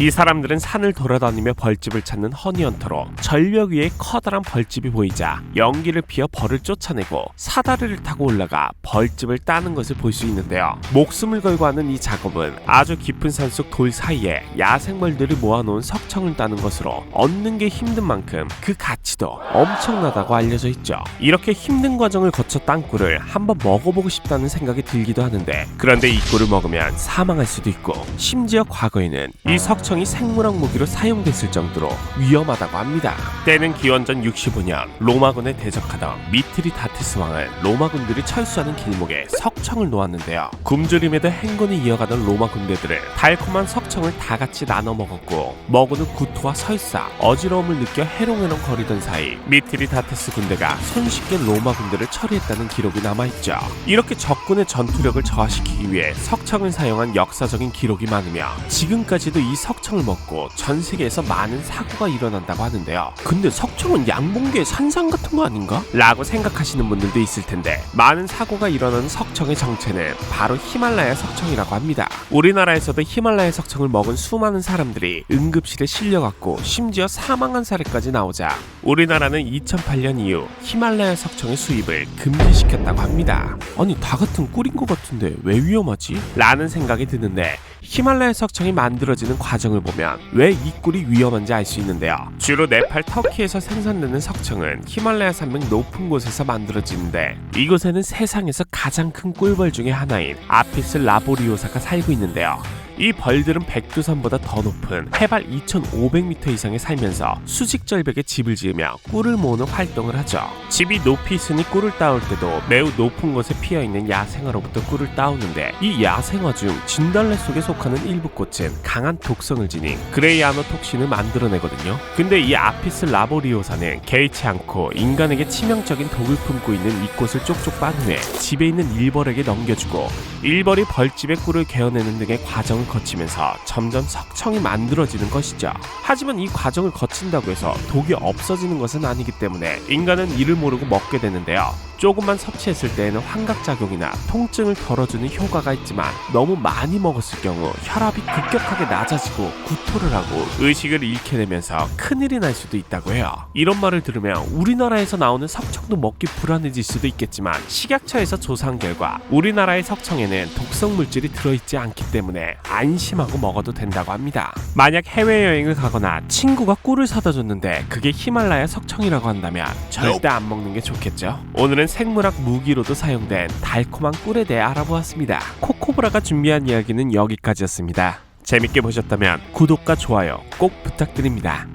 이 사람들은 산을 돌아다니며 벌집을 찾는 허니헌터로 절벽 위에 커다란 벌집이 보이자 연기를 피워 벌을 쫓아내고 사다리를 타고 올라가 벌집을 따는 것을 볼 수 있는데요. 목숨을 걸고 하는 이 작업은 아주 깊은 산속 돌 사이에 야생벌들을 모아놓은 석청을 따는 것으로 얻는 게 힘든 만큼 그 가치도 엄청나다고 알려져 있죠. 이렇게 힘든 과정을 거쳐 딴 꿀을 한번 먹어보고 싶다는 생각이 들기도 하는데, 그런데 이 꿀을 먹으면 사망할 수도 있고, 심지어 과거에는 이 석청이 생물학 무기로 사용됐을 정도로 위험하다고 합니다. 때는 기원전 65년 로마군에 대적하던 미트리다테스 왕은 로마군들이 철수하는 길목에 석청을 놓았는데요. 굶주림에도 행군을 이어가던 로마 군대들은 달콤한 석청을 다 같이 나눠 먹었고, 먹은 후 구토와 설사, 어지러움을 느껴 해롱해롱 거리던 사이 미트리다테스 군대가 손쉽게 로마 군대를 처리했다는 기록이 남아있죠. 이렇게 적군의 전투력을 저하시키기 위해 석청을 사용한 역사적인 기록이 많으며, 지금까지도 이 석청을 먹고 전 세계에서 많은 사고가 일어난다고 하는데요. 근데 석청은 양봉계의 산삼 같은 거 아닌가? 라고 생각하시는 분들도 있을 텐데, 많은 사고가 일어나는 석청의 정체는 바로 히말라야 석청이라고 합니다. 우리나라에서도 히말라야 석청을 먹은 수많은 사람들이 응급실에 실려갔고 심지어 사망한 사례까지 나오자 우리나라는 2008년 이후 히말라야 석청의 수입을 금지시켰다고 합니다. 아니, 다 같은 꿀인 것 같은데 왜 위험하지? 라는 생각이 드는데, 히말라야 석청이 만들어지는 과정을 보면 왜 이 꿀이 위험한지 알 수 있는데요. 주로 네팔, 터키에서 생산되는 석청은 히말라야 산맥 높은 곳에서 만들어지는데, 이곳에는 세상에서 가장 큰 꿀벌 중에 하나인 아피스 라보리오사가 살고 있는데요. 이 벌들은 백두산보다 더 높은 해발 2,500m 이상에 살면서 수직 절벽에 집을 지으며 꿀을 모으는 활동을 하죠. 집이 높이 있으니 꿀을 따올 때도 매우 높은 곳에 피어있는 야생화로부터 꿀을 따오는데, 이 야생화 중 진달래 속에 속하는 일부 꽃은 강한 독성을 지닌 그레이아노톡신을 만들어내거든요. 근데 이 아피스 라보리오사는 개의치 않고 인간에게 치명적인 독을 품고 있는 이 꽃을 쪽쪽 빤 후에 집에 있는 일벌에게 넘겨주고, 일벌이 벌집의 꿀을 개어내는 등의 과정을 거치면서 점점 석청이 만들어지는 것이죠. 하지만 이 과정을 거친다고 해서 독이 없어지는 것은 아니기 때문에 인간은 이를 모르고 먹게 되는데요. 조금만 섭취했을 때에는 환각작용이나 통증을 덜어주는 효과가 있지만, 너무 많이 먹었을 경우 혈압이 급격하게 낮아지고 구토를 하고 의식을 잃게 되면서 큰일이 날 수도 있다고 해요. 이런 말을 들으면 우리나라에서 나오는 석청도 먹기 불안해질 수도 있겠지만, 식약처에서 조사한 결과 우리나라의 석청에는 독성 물질이 들어있지 않기 때문에 안심하고 먹어도 된다고 합니다. 만약 해외여행을 가거나 친구가 꿀을 사다 줬는데 그게 히말라야 석청이라고 한다면 절대 안 먹는 게 좋겠죠. 오늘은 생물학 무기로도 사용된 달콤한 꿀에 대해 알아보았습니다. 코코브라가 준비한 이야기는 여기까지였습니다. 재밌게 보셨다면 구독과 좋아요 꼭 부탁드립니다.